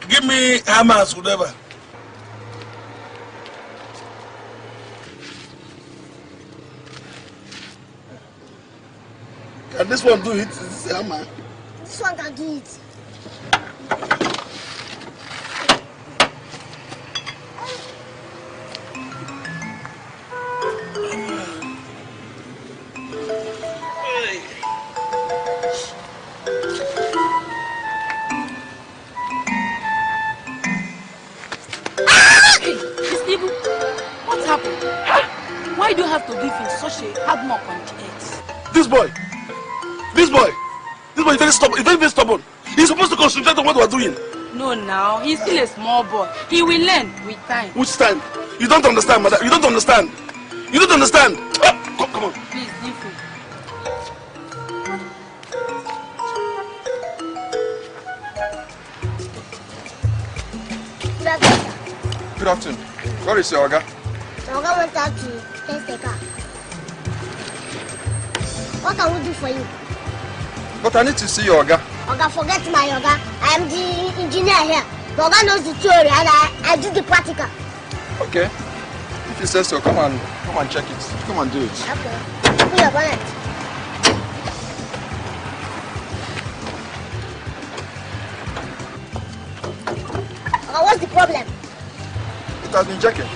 Give me hammers, whatever. Can this one do it? This is a hammer. This one can do it. Why do you have to give him such a hard knock on the head? This boy is very stubborn. He's very stubborn. He's supposed to concentrate on what we're doing. No, now he's still a small boy. He will learn with time. Which time? You don't understand, madam. You don't understand. You don't understand. Come on. Please, leave him. Good afternoon. Good afternoon. Where is your Oga? Oga went out to test the car. What can we do for you? But I need to see your Oga. Oga, forget my Oga. I am the engineer here. The Oga knows the theory and I do the practical. Okay. If you say so, come and check it. Come and do it. Okay. Open your bonnet. Oga, what's the problem? It has been checking.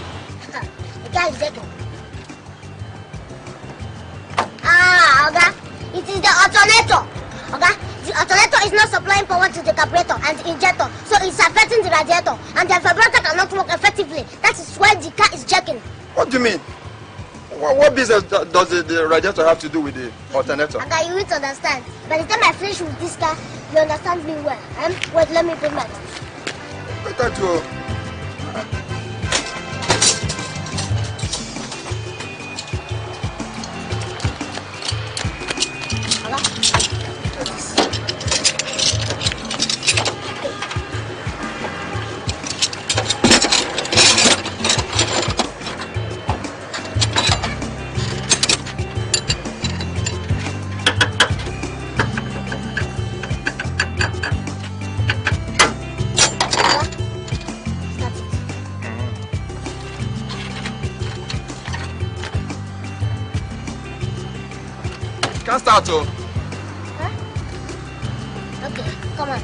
The guy is checking. Ah, Oga. It is the alternator. Oga, the alternator is not supplying power to the carburetor and the injector, so it's affecting the radiator, and the vibrator cannot work effectively. That is why the car is jerking. What do you mean? What business does the radiator have to do with the alternator? Oga, you need to understand. By the time I finish with this car, you understand me well. Wait, let me put my teeth. Better to... Can't start, oh. Huh? Okay, come on.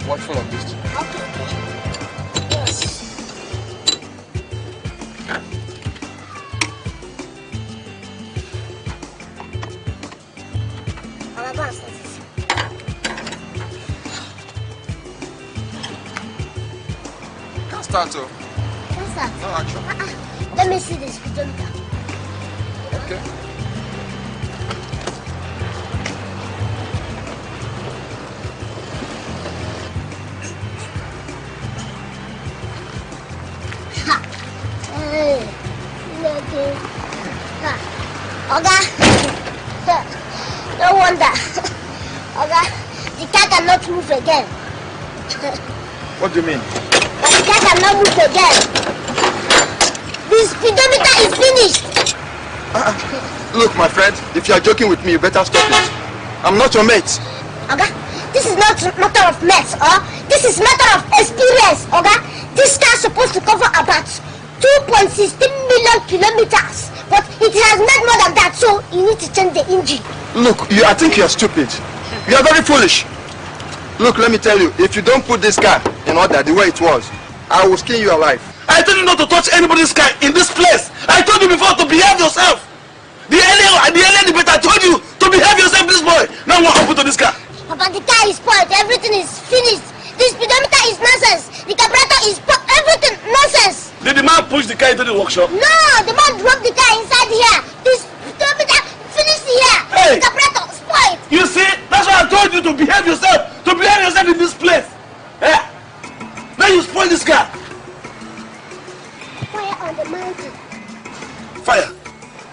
Watchful of this. Okay. Yes. I'll go and start it. Can't start, oh. What's that? No action. Let me see this speedometer. Okay. Hey, okay. Oga, no wonder. Oga, the car cannot move again. What do you mean? But the car cannot move again. The speedometer is finished. Look, my friend, if you are joking with me, you better stop it. I'm not your mate. Oga, this is not a matter of mess, this is matter of experience, Oga. This car is supposed to cover about 2.16 million kilometers, but it has made more than that, so you need to change the engine. Look, I think you are stupid. You are very foolish. Look, let me tell you, if you don't put this car in order the way it was, I will skin you alive. I told you not to touch anybody's car in this place. I told you before to behave yourself. The earlier the better. I told you to behave yourself, this boy. Now what happened to this car? Papa, the car is spoiled. Everything is finished. The speedometer is nonsense. The carburetor is everything nonsense. Did the man push the car into the workshop? No, the man drove the car inside here. The speedometer finished here. Hey. The carburetor spoiled. You see, that's why I told you to behave yourself. To behave yourself in this place. Eh? Now you spoil this car. Fire on the mountain. Fire.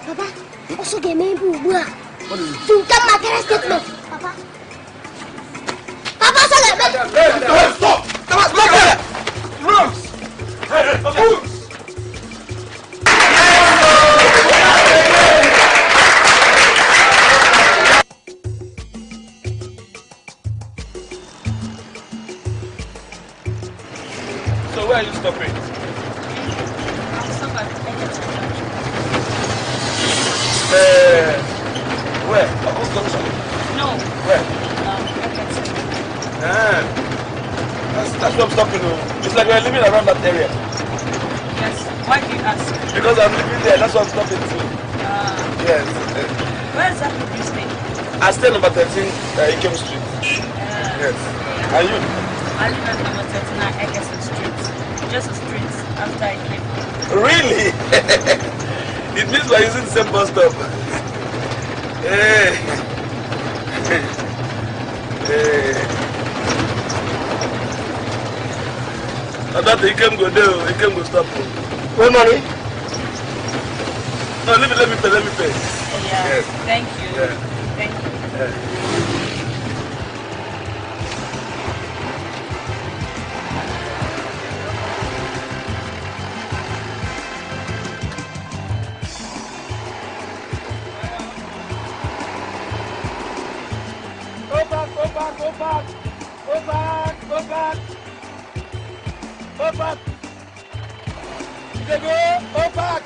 Papa, Also, get me boo. What is it? To get my parents' statement. Papa. Papa, so get me. Hey, stop! Stop it! Rooms! Rooms! So where are you stopping? I'll stop at Where? Above junction? No. Where? Okay. That's where I'm stopping. It's like we're living around that area. Yes. Why do you ask? Because I'm living there, that's what I'm stopping to. Yes. Where exactly do you stay? I stay number 13, Ikem Street. Yes. And you? I live at number 39 Egerton Street. Just a street after I came. Really? It means we're using the same bus stop. Hey. Hey. I thought he can go there, he can go stop. What money? No, let me pay. Yeah. Yes. Thank you. Yeah. Thank you. Yeah. Go back. They go back.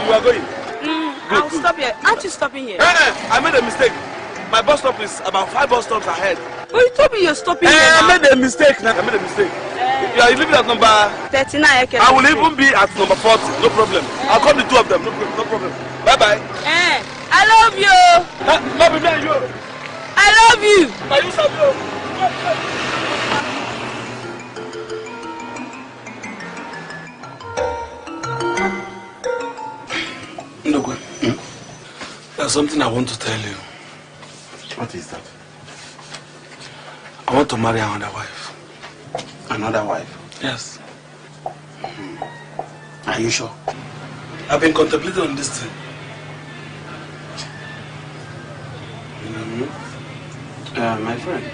You are going? I'll stop here. Aren't you stopping here? I made a mistake. My bus stop is about 5 bus stops ahead. Well, you told me you're stopping here I now. made a mistake. You are living at number... 39 Egerton I will Street. even be at number 40. No problem. I'll call the two of them. No problem. Bye-bye. I love you. Not me and you. I love you. Now you shall go. Ndogwe, there's something I want to tell you. What is that? I want to marry another wife. Another wife? Yes. Are you sure? I've been contemplating on this thing. My friend,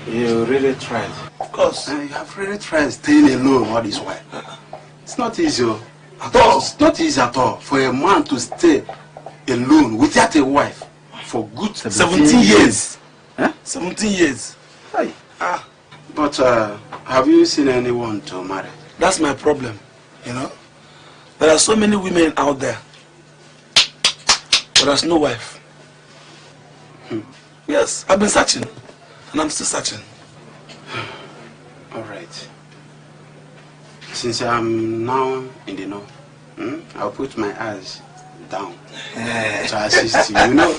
you really tried. Of course. You have really tried staying alone all this while. It's not easy. At all. It's not easy at all for a man to stay alone without a wife for good 17 years. Huh? 17 years. Hey. But have you seen anyone to marry? That's my problem, you know. There are so many women out there, but there's no wife. Yes, I've been searching, and I'm still searching. All right. Since I'm now in the know, I'll put my eyes down to assist you. You know.